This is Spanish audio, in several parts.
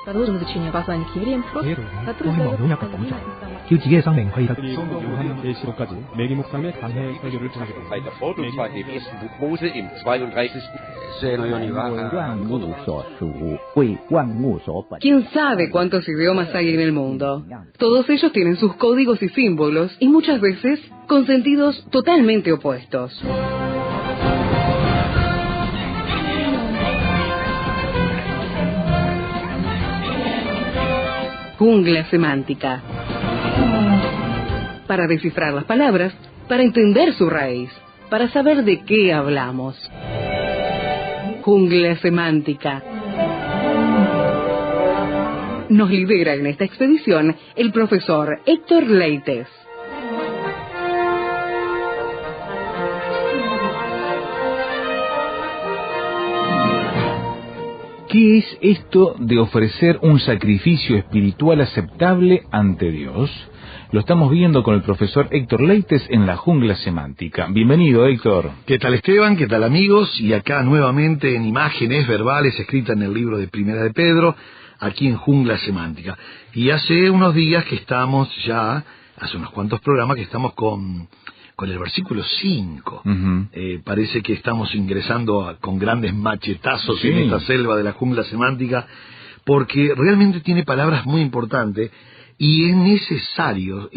Продолжим изучение послания к евреям. 또한 언약과 보자. 그 지혜상 회의가 계시록까지 매기 목사님의 강해 설교를 전하겠습니다. Bei der Vortragsweise im ersten Buch Mose im 32. ¿Quién sabe cuántos idiomas hay en el mundo? Todos ellos tienen sus códigos y símbolos y muchas veces con sentidos totalmente opuestos. Jungla semántica. Para descifrar las palabras, para entender su raíz, para saber de qué hablamos. Jungla semántica. Nos lidera en esta expedición el profesor Héctor Leites. ¿Qué es esto de ofrecer un sacrificio espiritual aceptable ante Dios? Lo estamos viendo con el profesor Héctor Leites en la Jungla Semántica. Bienvenido, Héctor. ¿Qué tal, Esteban? ¿Qué tal, amigos? Y acá nuevamente en imágenes verbales escritas en el libro de Primera de Pedro, aquí en Jungla Semántica. Y hace unos días que estamos ya, hace unos cuantos programas que estamos con el versículo 5. Parece que estamos ingresando con grandes machetazos en esta selva de la Jungla Semántica, porque realmente tiene palabras muy importantes y es necesario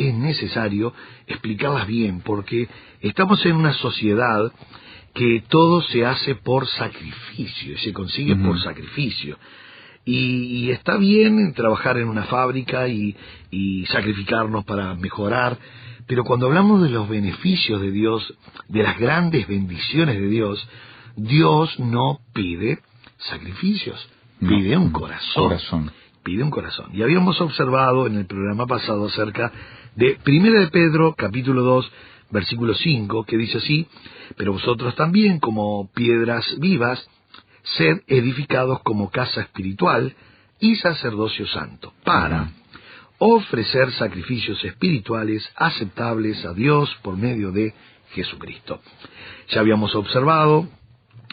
explicarlas bien, porque estamos en una sociedad que todo se hace por sacrificio, y se consigue por sacrificio. Y está bien trabajar en una fábrica y sacrificarnos para mejorar, pero cuando hablamos de los beneficios de Dios, de las grandes bendiciones de Dios, Dios no pide sacrificios, pide un corazón. Pide un corazón. Y habíamos observado en el programa pasado acerca de Primera de Pedro, capítulo 2, versículo 5, que dice así: pero vosotros también, como piedras vivas, sed edificados como casa espiritual y sacerdocio santo, para ofrecer sacrificios espirituales aceptables a Dios por medio de Jesucristo. Ya habíamos observado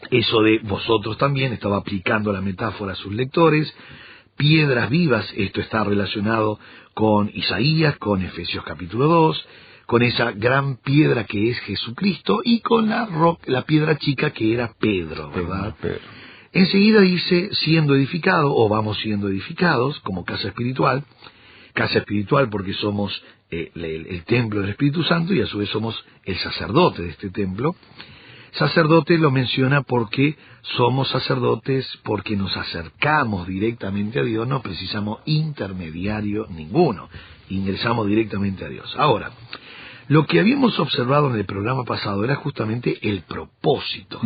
eso de vosotros también, estaba aplicando la metáfora a sus lectores. Piedras vivas, esto está relacionado con Isaías, con Efesios capítulo 2, con esa gran piedra que es Jesucristo y con la piedra chica que era Pedro, ¿verdad? Enseguida dice, siendo edificado, o vamos siendo edificados como casa espiritual porque somos el templo del Espíritu Santo y a su vez somos el sacerdote de este templo. Sacerdote lo menciona porque somos sacerdotes, porque nos acercamos directamente a Dios, no precisamos intermediario ninguno, ingresamos directamente a Dios. Ahora, lo que habíamos observado en el programa pasado era justamente el propósito.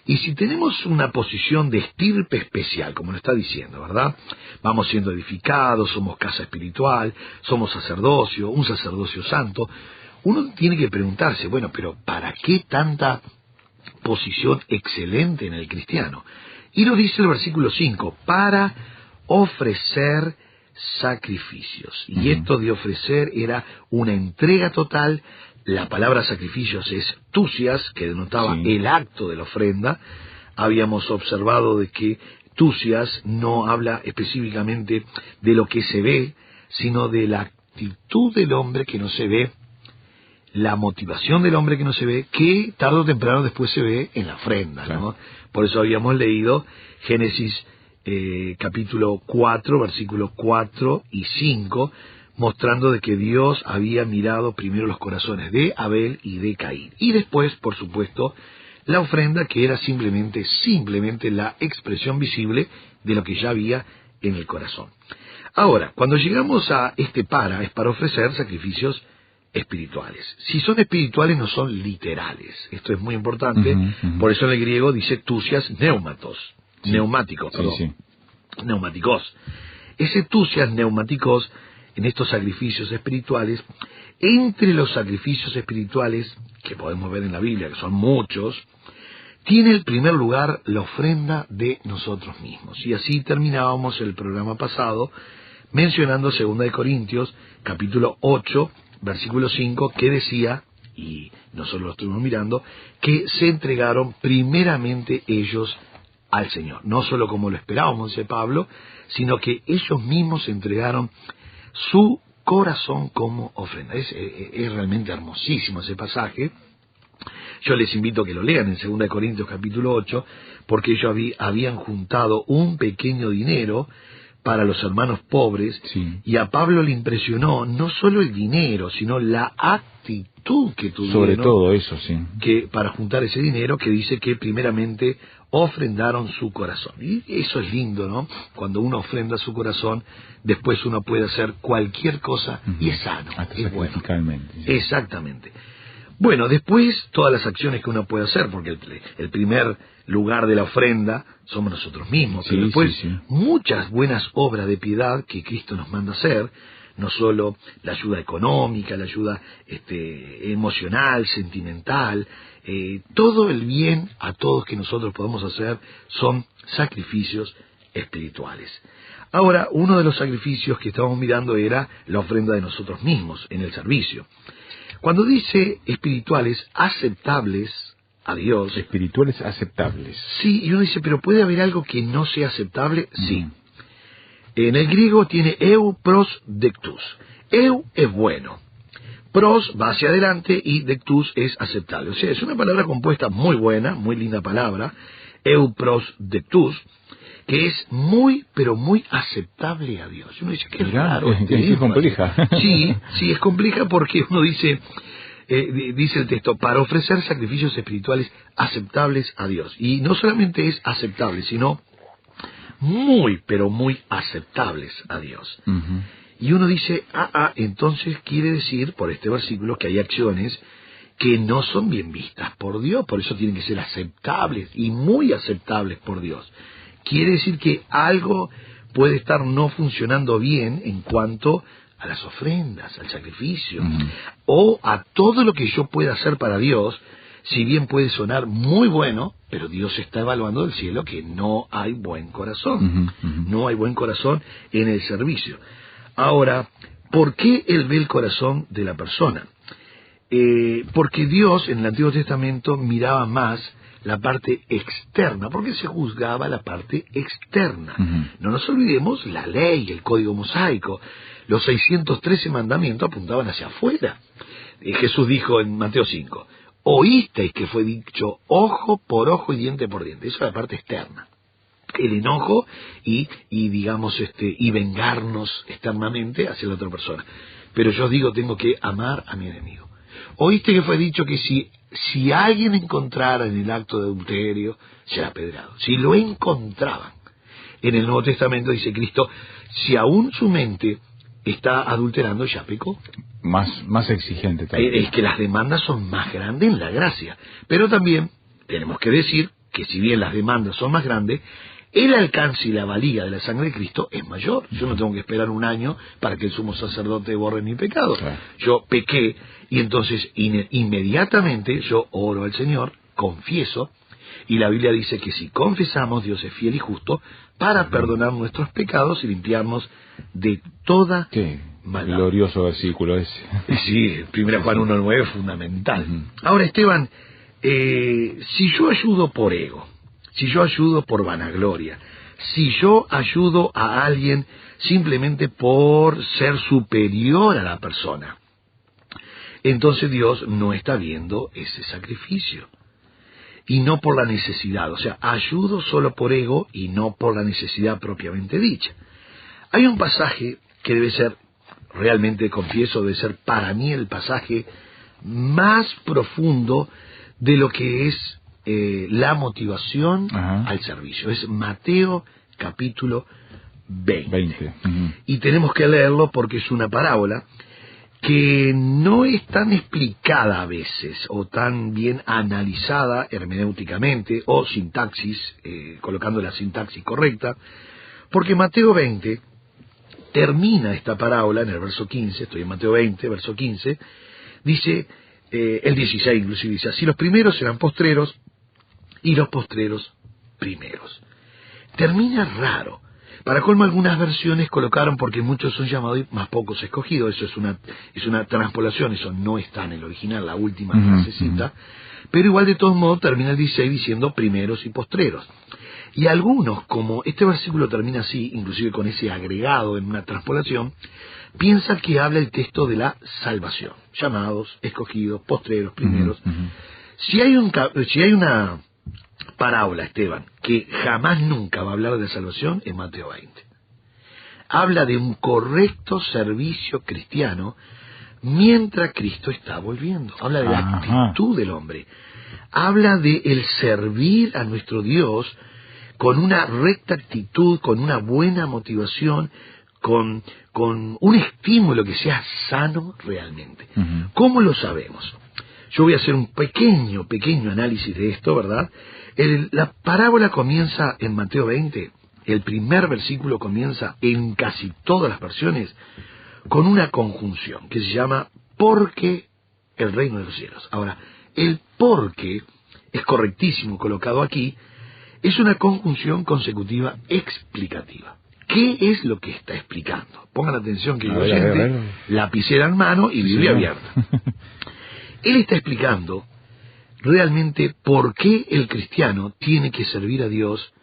Y si tenemos una posición de estirpe especial, como lo está diciendo, ¿verdad? Vamos siendo edificados, somos casa espiritual, somos sacerdocio, un sacerdocio santo. Uno tiene que preguntarse, bueno, pero ¿para qué tanta posición excelente en el cristiano? Y nos dice el versículo 5, para ofrecer sacrificios. Y esto de ofrecer era una entrega total. La palabra sacrificios es tusias, que denotaba el acto de la ofrenda. Habíamos observado de que tusias no habla específicamente de lo que se ve, sino de la actitud del hombre que no se ve, la motivación del hombre que no se ve, que tarde o temprano después se ve en la ofrenda, ¿no? Por eso habíamos leído Génesis capítulo 4, versículos 4 y 5, mostrando de que Dios había mirado primero los corazones de Abel y de Caín. Y después, por supuesto, la ofrenda, que era simplemente la expresión visible de lo que ya había en el corazón. Ahora, cuando llegamos a es para ofrecer sacrificios espirituales. Si son espirituales, no son literales. Esto es muy importante. Por eso en el griego dice tusias neumáticos. Ese tusias neumáticos, en estos sacrificios espirituales, entre los sacrificios espirituales que podemos ver en la Biblia, que son muchos, tiene el primer lugar la ofrenda de nosotros mismos. Y así terminábamos el programa pasado mencionando 2 de Corintios, capítulo 8, versículo 5, que decía, y nosotros lo estuvimos mirando, que se entregaron primeramente ellos al Señor. No solo como lo esperábamos, dice Pablo, sino que ellos mismos entregaron su corazón como ofrenda. Es realmente hermosísimo ese pasaje. Yo les invito a que lo lean en 2 Corintios capítulo 8, porque ellos habían juntado un pequeño dinero para los hermanos pobres, sí. Y a Pablo le impresionó no solo el dinero, sino la actitud que tuvieron. Sobre todo eso, sí. Que para juntar ese dinero, que dice que primeramente ofrendaron su corazón. Y eso es lindo, ¿no? Cuando uno ofrenda su corazón, después uno puede hacer cualquier cosa y es sano, hasta es bueno. Sí. Exactamente. Bueno, después todas las acciones que uno puede hacer, porque el primer lugar de la ofrenda somos nosotros mismos, pero después muchas buenas obras de piedad que Cristo nos manda hacer, no solo la ayuda económica, la ayuda emocional, sentimental, todo el bien a todos que nosotros podemos hacer son sacrificios espirituales. Ahora, uno de los sacrificios que estábamos mirando era la ofrenda de nosotros mismos en el servicio. Cuando dice espirituales aceptables a Dios... Espirituales aceptables. Sí, y uno dice, ¿pero puede haber algo que no sea aceptable? Sí. En el griego tiene eu, pros, dectus. Eu es bueno. Pros va hacia adelante y dectus es aceptable. O sea, es una palabra compuesta muy buena, muy linda palabra. Eu, pros, dectus, que es muy, pero muy aceptable a Dios. Uno dice, qué raro. Es compleja. Sí, es compleja porque uno dice, dice el texto, para ofrecer sacrificios espirituales aceptables a Dios. Y no solamente es aceptable, sino muy, pero muy aceptables a Dios. Uh-huh. Y uno dice, entonces quiere decir, por este versículo, que hay acciones que no son bien vistas por Dios, por eso tienen que ser aceptables y muy aceptables por Dios. Quiere decir que algo puede estar no funcionando bien en cuanto a las ofrendas, al sacrificio, o a todo lo que yo pueda hacer para Dios, si bien puede sonar muy bueno, pero Dios está evaluando del cielo que no hay buen corazón, no hay buen corazón en el servicio. Ahora, ¿por qué Él ve el corazón de la persona? Porque Dios en el Antiguo Testamento miraba más la parte externa, porque se juzgaba la parte externa. No nos olvidemos la ley, el código mosaico, los 613 mandamientos apuntaban hacia afuera. Jesús dijo en Mateo 5, oísteis que fue dicho ojo por ojo y diente por diente. Eso es la parte externa. El enojo y digamos, y vengarnos externamente hacia la otra persona. Pero yo os digo, tengo que amar a mi enemigo. Oíste que fue dicho que si alguien encontrara en el acto de adulterio, será apedreado. Si lo encontraban. En el Nuevo Testamento dice Cristo, si aún su mente está adulterando, ya pecó. Más exigente también. Es que las demandas son más grandes en la gracia. Pero también tenemos que decir que si bien las demandas son más grandes, el alcance y la valía de la sangre de Cristo es mayor. Yo no tengo que esperar un año para que el sumo sacerdote borre mi pecado. Claro. Yo pequé y entonces inmediatamente yo oro al Señor, confieso, y la Biblia dice que si confesamos, Dios es fiel y justo para perdonar nuestros pecados y limpiarnos de toda maldad. Glorioso versículo ese. Sí, 1 Juan 1:9 es fundamental. Ahora, Esteban, si yo ayudo por ego, si yo ayudo por vanagloria, si yo ayudo a alguien simplemente por ser superior a la persona, entonces Dios no está viendo ese sacrificio. Y no por la necesidad, o sea, ayudo solo por ego y no por la necesidad propiamente dicha. Hay un pasaje que debe ser, realmente confieso, debe ser para mí el pasaje más profundo de lo que es la motivación al servicio. Es Mateo capítulo 20. Y tenemos que leerlo porque es una parábola que no es tan explicada a veces o tan bien analizada hermenéuticamente o sintaxis, colocando la sintaxis correcta, porque Mateo 20 termina esta parábola en el verso 15, estoy en Mateo 20, verso 15, dice, el 16 inclusive dice, así los primeros serán postreros y los postreros primeros. Termina raro. Para colmo, algunas versiones colocaron porque muchos son llamados y más pocos escogidos. Eso es una transpolación, eso no está en el original, la última frasecita. Pero igual, de todos modos, termina el 16 diciendo primeros y postreros. Y algunos, como este versículo termina así, inclusive con ese agregado en una transpolación, piensan que habla el texto de la salvación. Llamados, escogidos, postreros, primeros. Si hay una parábola, Esteban, que jamás nunca va a hablar de salvación, es Mateo 20. Habla de un correcto servicio cristiano mientras Cristo está volviendo. Habla de la actitud del hombre. Habla de el servir a nuestro Dios con una recta actitud, con una buena motivación, con un estímulo que sea sano realmente. ¿Cómo lo sabemos? Yo voy a hacer un pequeño análisis de esto, ¿verdad? La parábola comienza en Mateo 20, el primer versículo comienza en casi todas las versiones con una conjunción que se llama porque el reino de los cielos. Ahora, el porque es correctísimo colocado aquí, es una conjunción consecutiva explicativa. ¿Qué es lo que está explicando? Pongan atención, que yo oyente, lapicera en mano y Biblia abierta. Él está explicando realmente por qué el cristiano tiene que servir a Dios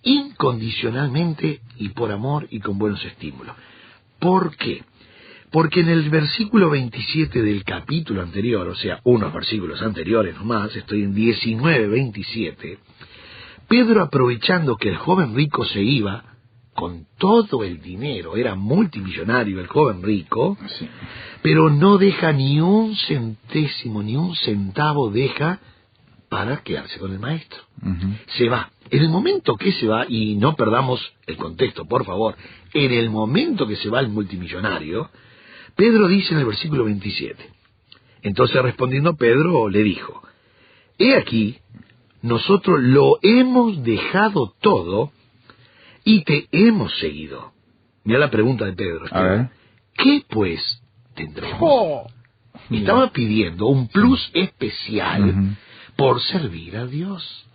incondicionalmente y por amor y con buenos estímulos. ¿Por qué? Porque en el versículo 27 del capítulo anterior, o sea, unos versículos anteriores nomás, estoy en 19:27, Pedro, aprovechando que el joven rico se iba con todo el dinero, era multimillonario el joven rico, sí, pero no deja ni un centésimo, ni un centavo deja para quedarse con el maestro. Se va. En el momento que se va, y no perdamos el contexto, por favor, en el momento que se va el multimillonario, Pedro dice en el versículo 27, entonces respondiendo Pedro le dijo, he aquí, nosotros lo hemos dejado todo y te hemos seguido. Mira la pregunta de Pedro. A ver. ¿Qué pues tendremos? Estaba pidiendo un plus especial por servir a Dios.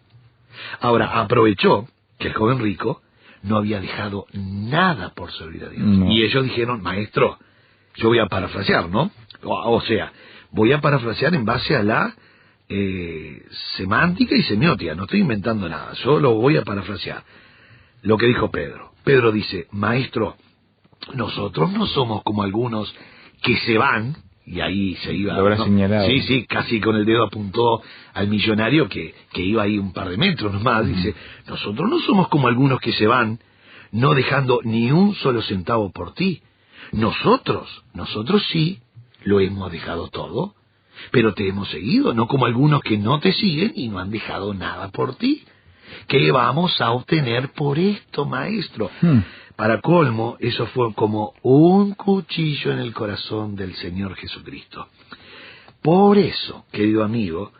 Ahora, aprovechó que el joven rico no había dejado nada por servir a Dios. Y ellos dijeron, maestro, yo voy a parafrasear, ¿no? O sea, voy a parafrasear en base a la semántica y semiótica. No estoy inventando nada, yo lo voy a parafrasear. Lo que dijo Pedro. Pedro dice, maestro, nosotros no somos como algunos que se van, y ahí se iba... Lo habrá señalado. Sí, casi con el dedo apuntó al millonario que iba ahí un par de metros nomás. Dice, nosotros no somos como algunos que se van, no dejando ni un solo centavo por ti. Nosotros sí, lo hemos dejado todo, pero te hemos seguido, no como algunos que no te siguen y no han dejado nada por ti. ¿Qué vamos a obtener por esto, maestro? Para colmo, eso fue como un cuchillo en el corazón del Señor Jesucristo. Por eso, querido amigo,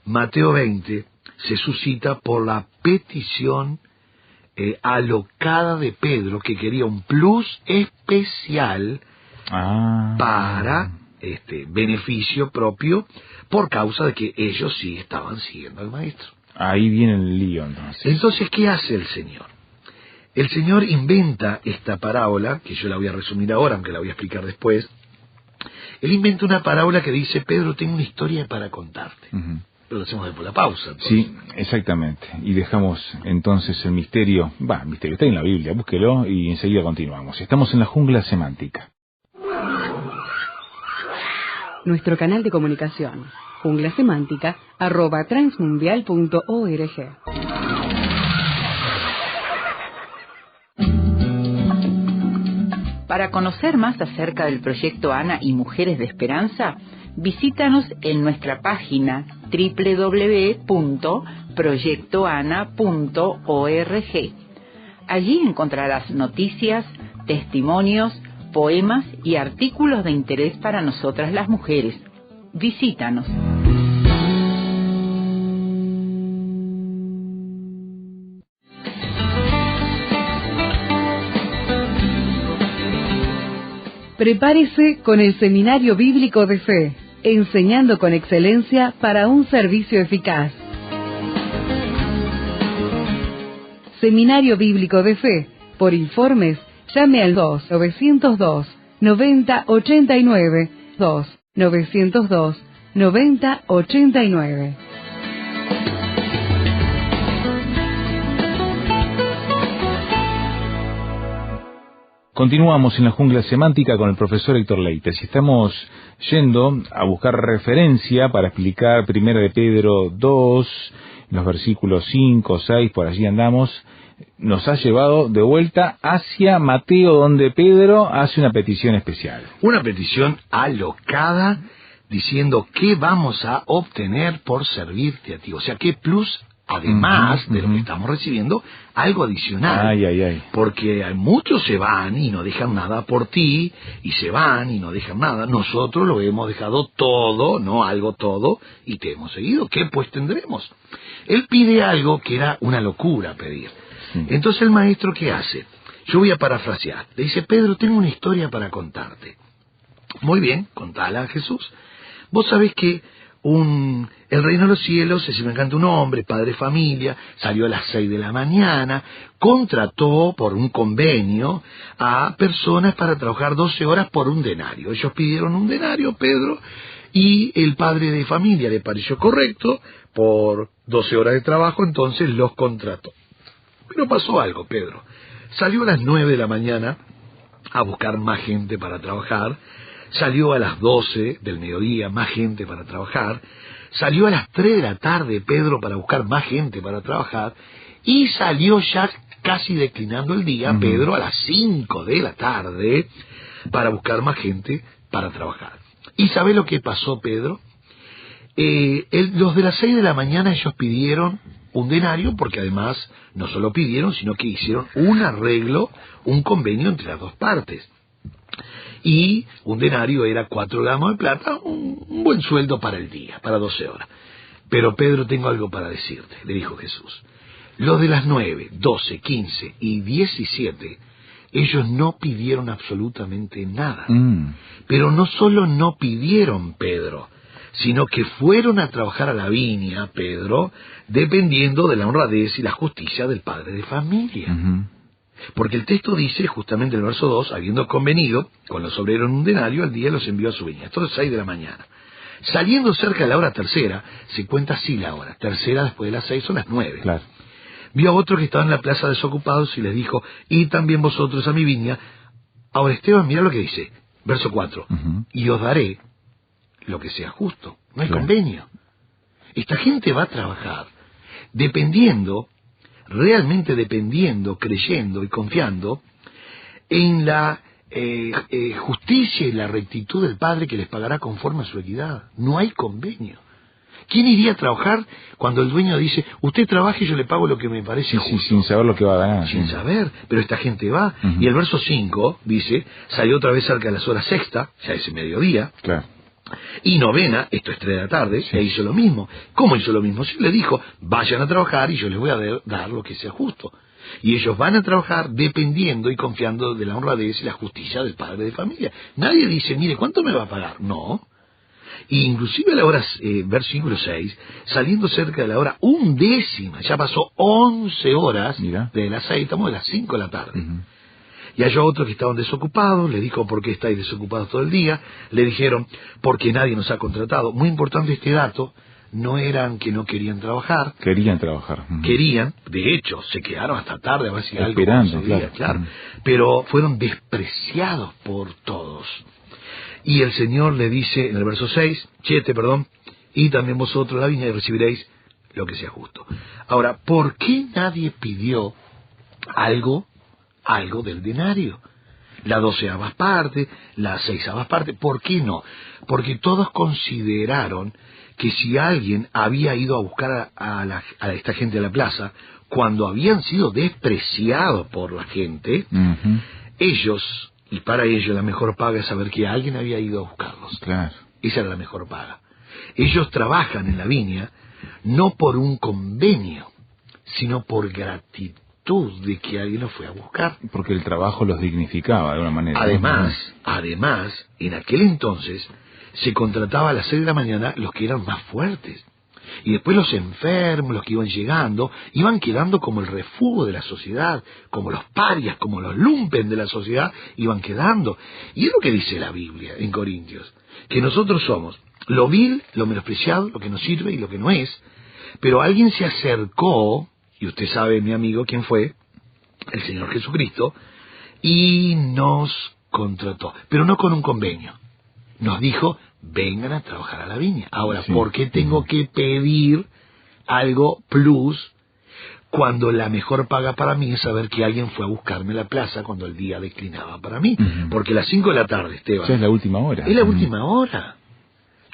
Mateo 20 se suscita por la petición alocada de Pedro, que quería un plus especial para beneficio propio, por causa de que ellos sí estaban siguiendo al maestro. Ahí viene el lío, entonces. Entonces, ¿qué hace el Señor? El Señor inventa esta parábola, que yo la voy a resumir ahora, aunque la voy a explicar después. Él inventa una parábola que dice, Pedro, tengo una historia para contarte. Pero lo hacemos después de la pausa. Entonces. Sí, exactamente. Y dejamos entonces el misterio. Misterio está en la Biblia, búsquelo y enseguida continuamos. Estamos en la jungla semántica. Nuestro canal de comunicación, junglasemántica@transmundial.org. Para conocer más acerca del proyecto ANA y Mujeres de Esperanza, visítanos en nuestra página www.proyectoana.org. Allí encontrarás noticias, testimonios, poemas y artículos de interés para nosotras las mujeres. Visítanos. Prepárese con el Seminario Bíblico de Fe, enseñando con excelencia para un servicio eficaz. Seminario Bíblico de Fe. Por informes, llame al 2-902-9089, 2-902-9089. Continuamos en la jungla semántica con el profesor Héctor Leites y estamos yendo a buscar referencia para explicar 1 de Pedro 2, los versículos 5, 6, por allí andamos. Nos ha llevado de vuelta hacia Mateo, donde Pedro hace una petición especial. Una petición alocada, diciendo qué vamos a obtener por servirte a ti. O sea, qué plus, además de lo que estamos recibiendo, algo adicional. Ay. Porque muchos se van y no dejan nada por ti, y se van y no dejan nada. Nosotros lo hemos dejado todo, no algo todo, y te hemos seguido. ¿Qué pues tendremos? Él pide algo que era una locura pedir. Entonces el maestro, ¿qué hace? Yo voy a parafrasear. Le dice: Pedro, tengo una historia para contarte. Muy bien, contala a Jesús. Vos sabés que el reino de los cielos es semejante a un hombre, padre de familia, salió a las 6 de la mañana, contrató por un convenio a personas para trabajar 12 horas por un denario. Ellos pidieron un denario, Pedro, y el padre de familia le pareció correcto, por 12 horas de trabajo, entonces los contrató. Pero pasó algo, Pedro. Salió a las 9 de la mañana a buscar más gente para trabajar. Salió a las 12 del mediodía, más gente para trabajar. Salió a las 3 de la tarde, Pedro, para buscar más gente para trabajar. Y salió ya casi declinando el día, Pedro, a las 5 de la tarde para buscar más gente para trabajar. ¿Y sabe lo que pasó, Pedro? Los de las 6 de la mañana ellos pidieron un denario, porque además no solo pidieron, sino que hicieron un arreglo, un convenio entre las dos partes. Y un denario era 4 gramos de plata, un buen sueldo para el día, para 12 horas. Pero Pedro, tengo algo para decirte, le dijo Jesús. Los de las 9, 12, 15 y 17, ellos no pidieron absolutamente nada. Pero no solo no pidieron, Pedro, sino que fueron a trabajar a la viña, Pedro, dependiendo de la honradez y la justicia del padre de familia. Porque el texto dice, justamente en el verso 2, habiendo convenido con los obreros en un denario, al día los envió a su viña. Esto es 6 de la mañana. Saliendo cerca de la hora tercera, se cuenta así la hora. Tercera después de las 6 son las 9. Claro. Vio a otros que estaban en la plaza desocupados y les dijo: id también vosotros a mi viña. Ahora Esteban, mira lo que dice, verso 4. Y os daré lo que sea justo. No hay convenio. Esta gente va a trabajar dependiendo, realmente dependiendo, creyendo y confiando en la justicia y la rectitud del Padre, que les pagará conforme a su equidad. No hay convenio. ¿Quién iría a trabajar cuando el dueño dice: usted trabaje y yo le pago lo que me parece justo? Sí, sin saber lo que va a ganar. Sin saber, pero esta gente va. Y el verso 5 dice: salió otra vez cerca de las horas sexta, ya es mediodía. Claro. Y novena, esto es 3 de la tarde, e hizo lo mismo. ¿Cómo hizo lo mismo? Sí, le dijo: vayan a trabajar y yo les voy a dar lo que sea justo. Y ellos van a trabajar dependiendo y confiando de la honradez y la justicia del padre de familia. Nadie dice: mire, ¿cuánto me va a pagar? No. Y inclusive a la hora, versículo 6, saliendo cerca de la hora 11, ya pasó 11 horas. Mira. De las 6, estamos de las 5 de la tarde. Y halló a otros que estaban desocupados, le dijo: ¿por qué estáis desocupados todo el día? Le dijeron: porque nadie nos ha contratado. Muy importante este dato, no eran que no querían trabajar. Querían trabajar. Querían, de hecho, se quedaron hasta tarde a ver si algo conseguía, claro. Pero fueron despreciados por todos. Y el Señor le dice en el verso 7, y también vosotros la viña y recibiréis lo que sea justo. Ahora, ¿por qué nadie pidió algo del denario? La 12ª parte, la 6ª parte, ¿por qué no? Porque todos consideraron que si alguien había ido a buscar a esta gente a la plaza, cuando habían sido despreciados por la gente, ellos, y para ellos la mejor paga es saber que alguien había ido a buscarlos. Claro. Esa era la mejor paga. Ellos trabajan en la viña no por un convenio, sino por gratitud de que alguien los fue a buscar. Porque el trabajo los dignificaba de una manera. Además, en aquel entonces se contrataba a las 6 de la mañana los que eran más fuertes. Y después los enfermos, los que iban llegando, iban quedando como el refugio de la sociedad, como los parias, como los lumpen de la sociedad, iban quedando. Y es lo que dice la Biblia en Corintios, que nosotros somos lo vil, lo menospreciado, lo que nos sirve y lo que no es. Pero alguien se acercó, y usted sabe, mi amigo, quién fue, el Señor Jesucristo, y nos contrató, pero no con un convenio. Nos dijo, vengan a trabajar a la viña. Ahora, ¿por qué tengo que pedir algo plus cuando la mejor paga para mí es saber que alguien fue a buscarme a la plaza cuando el día declinaba para mí? Porque las 5 de la tarde, Esteban, Ya es la última hora. es la última hora.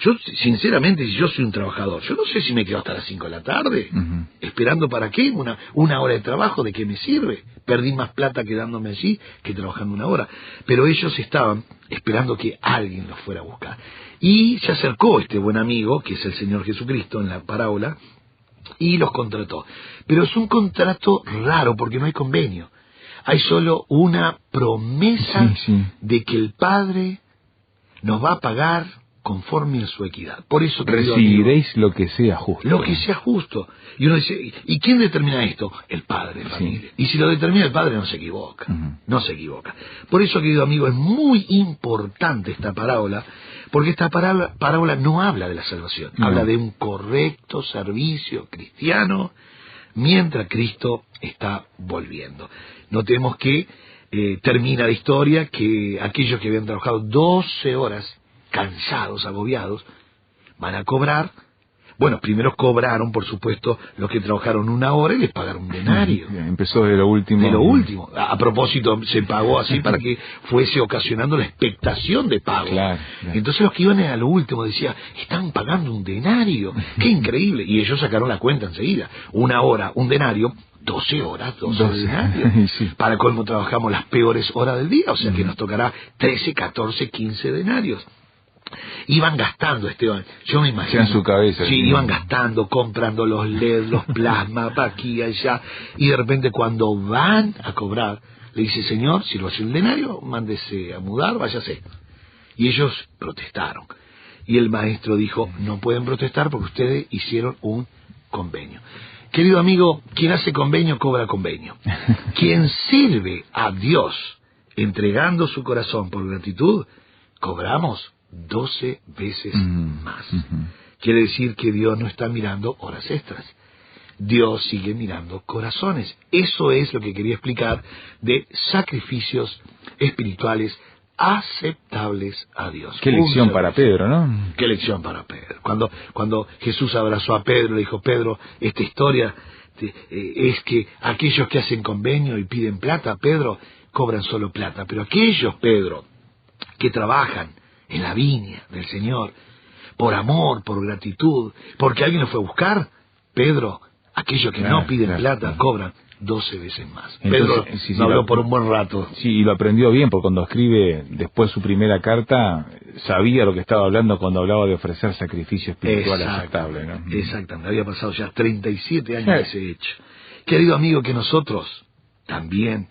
Yo, sinceramente, si yo soy un trabajador, yo no sé si me quedo hasta las 5 de la tarde. ¿Esperando para qué? Una hora de trabajo, ¿de qué me sirve? Perdí más plata quedándome allí que trabajando una hora. Pero ellos estaban esperando que alguien los fuera a buscar. Y se acercó este buen amigo, que es el Señor Jesucristo en la parábola, y los contrató. Pero es un contrato raro porque no hay convenio. Hay solo una promesa de que el Padre nos va a pagar conforme a su equidad. Por eso, recibiréis lo que sea justo. Lo que sea justo. Y uno dice, ¿y quién determina esto? El Padre de familia. Y si lo determina el Padre, no se equivoca. No se equivoca. Por eso, querido amigo, es muy importante esta parábola, porque esta parábola no habla de la salvación. Habla de un correcto servicio cristiano mientras Cristo está volviendo. Notemos que termina la historia que aquellos que habían trabajado 12 horas cansados, agobiados, van a cobrar. Bueno, primero cobraron, por supuesto, los que trabajaron 1 hora y les pagaron un denario. Empezó de lo último. De lo último. A propósito, se pagó así para que fuese ocasionando la expectación de pago. Claro. Entonces los que iban a lo último decían, están pagando un denario. ¡Qué increíble! Y ellos sacaron la cuenta enseguida. 1 hora, un denario, 12 horas, 12 denarios. Para colmo trabajamos las peores horas del día, o sea que nos tocará 13, 14, 15 denarios. Iban gastando, Esteban, yo me imagino. En su cabeza. Sí, iban gastando, comprando los LED, los plasmas, para aquí y allá. Y de repente cuando van a cobrar, le dice, señor, si lo hace el denario, mándese a mudar, váyase. Y ellos protestaron. Y el maestro dijo, no pueden protestar porque ustedes hicieron un convenio. Querido amigo, quien hace convenio, cobra convenio. Quien sirve a Dios entregando su corazón por gratitud, cobramos 12 veces más. Quiere decir que Dios no está mirando horas extras. Dios sigue mirando corazones. Eso es lo que quería explicar de sacrificios espirituales aceptables a Dios. Qué lección para Pedro, ¿no? Qué lección para Pedro. Cuando Jesús abrazó a Pedro, le dijo, Pedro, esta historia es que aquellos que hacen convenio y piden plata, Pedro, cobran solo plata. Pero aquellos, Pedro, que trabajan en la viña del Señor, por amor, por gratitud, porque alguien los fue a buscar, Pedro, aquellos que no piden plata, cobran 12 veces más. Entonces, Pedro no habló por un buen rato. Sí, y lo aprendió bien, porque cuando escribe después su primera carta, sabía lo que estaba hablando cuando hablaba de ofrecer sacrificio espiritual aceptable, ¿no? Exactamente, había pasado ya 37 años de ese hecho. Querido amigo, que nosotros también,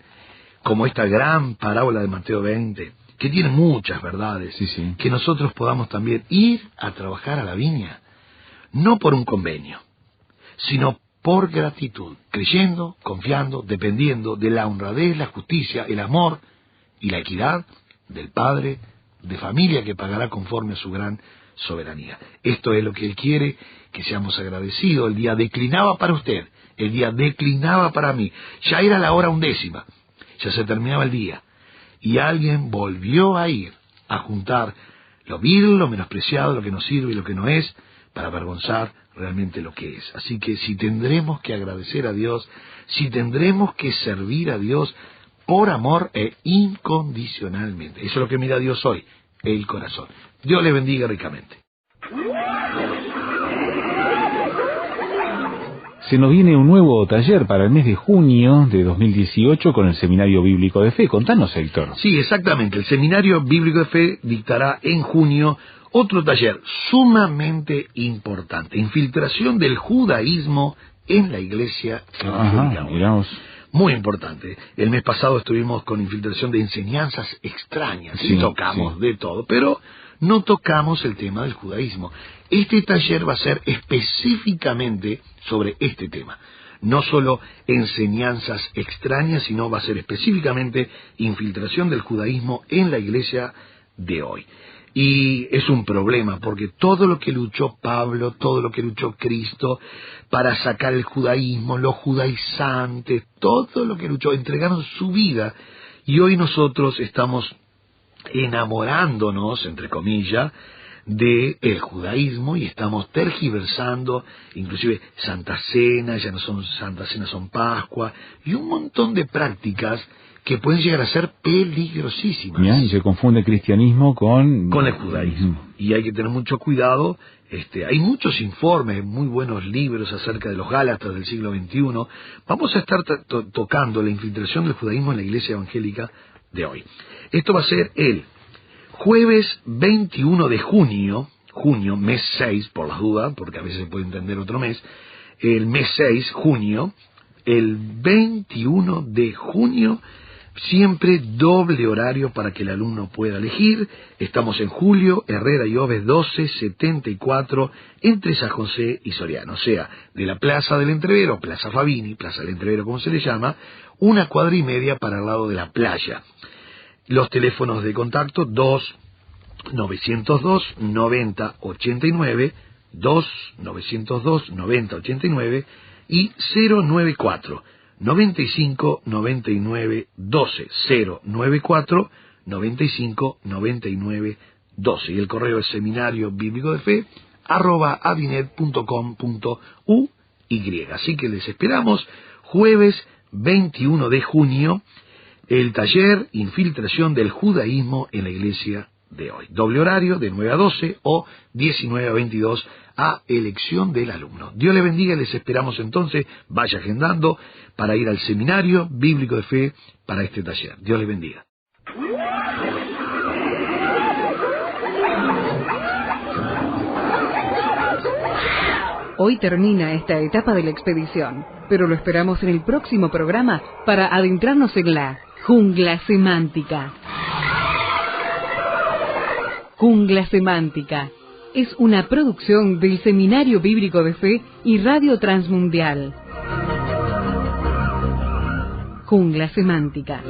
como esta gran parábola de Mateo 20, que tiene muchas verdades, que nosotros podamos también ir a trabajar a la viña, no por un convenio, sino por gratitud, creyendo, confiando, dependiendo de la honradez, la justicia, el amor y la equidad del Padre de familia que pagará conforme a su gran soberanía. Esto es lo que Él quiere, que seamos agradecidos. El día declinaba para usted, el día declinaba para mí, ya era la hora 11:00, ya se terminaba el día. Y alguien volvió a ir a juntar lo vil, lo menospreciado, lo que nos sirve y lo que no es, para avergonzar realmente lo que es. Así que si tendremos que agradecer a Dios, si tendremos que servir a Dios por amor e incondicionalmente. Eso es lo que mira Dios hoy, el corazón. Dios le bendiga ricamente. Se nos viene un nuevo taller para el mes de junio de 2018 con el Seminario Bíblico de Fe. Contanos, Héctor. Sí, exactamente. El Seminario Bíblico de Fe dictará en junio otro taller sumamente importante. Infiltración del judaísmo en la iglesia evangélica. Miramos. Muy importante. El mes pasado estuvimos con infiltración de enseñanzas extrañas. Y tocamos de todo, pero no tocamos el tema del judaísmo. Este taller va a ser específicamente sobre este tema. No solo enseñanzas extrañas, sino va a ser específicamente infiltración del judaísmo en la iglesia de hoy. Y es un problema, porque todo lo que luchó Pablo, todo lo que luchó Cristo para sacar el judaísmo, los judaizantes, todo lo que luchó, entregaron su vida. Y hoy nosotros estamos enamorándonos, entre comillas, de el judaísmo y estamos tergiversando, inclusive Santa Cena, ya no son Santa Cena, son Pascua, y un montón de prácticas que pueden llegar a ser peligrosísimas. ¿Ya? Y se confunde el cristianismo con el judaísmo. Y hay que tener mucho cuidado. Hay muchos informes, muy buenos libros acerca de los Gálatas del siglo XXI. Vamos a estar tocando la infiltración del judaísmo en la Iglesia Evangélica de hoy. Esto va a ser el jueves 21 de junio, mes 6, por las dudas, porque a veces se puede entender otro mes, el mes 6, junio, el 21 de junio, siempre doble horario para que el alumno pueda elegir. Estamos en Julio Herrera y Oves 1274, entre San José y Soriano, o sea, de la Plaza del Entrevero, Plaza Fabini, Plaza del Entrevero como se le llama, 1 cuadra y media para el lado de la playa. Los teléfonos de contacto 2-902-9089, 2-902-9089 y 094-95-99-12, 094-95-99-12. Y el correo es seminario bíblico de fe @avinet.com.uy. Así que les esperamos jueves 21 de junio, el taller Infiltración del Judaísmo en la Iglesia de hoy. Doble horario de 9 a 12 o 19 a 22 a elección del alumno. Dios le bendiga, les esperamos entonces, vaya agendando para ir al seminario bíblico de fe para este taller. Dios le bendiga. Hoy termina esta etapa de la expedición, pero lo esperamos en el próximo programa para adentrarnos en la jungla semántica. Jungla Semántica es una producción del Seminario Bíblico de Fe y Radio Transmundial. Jungla Semántica.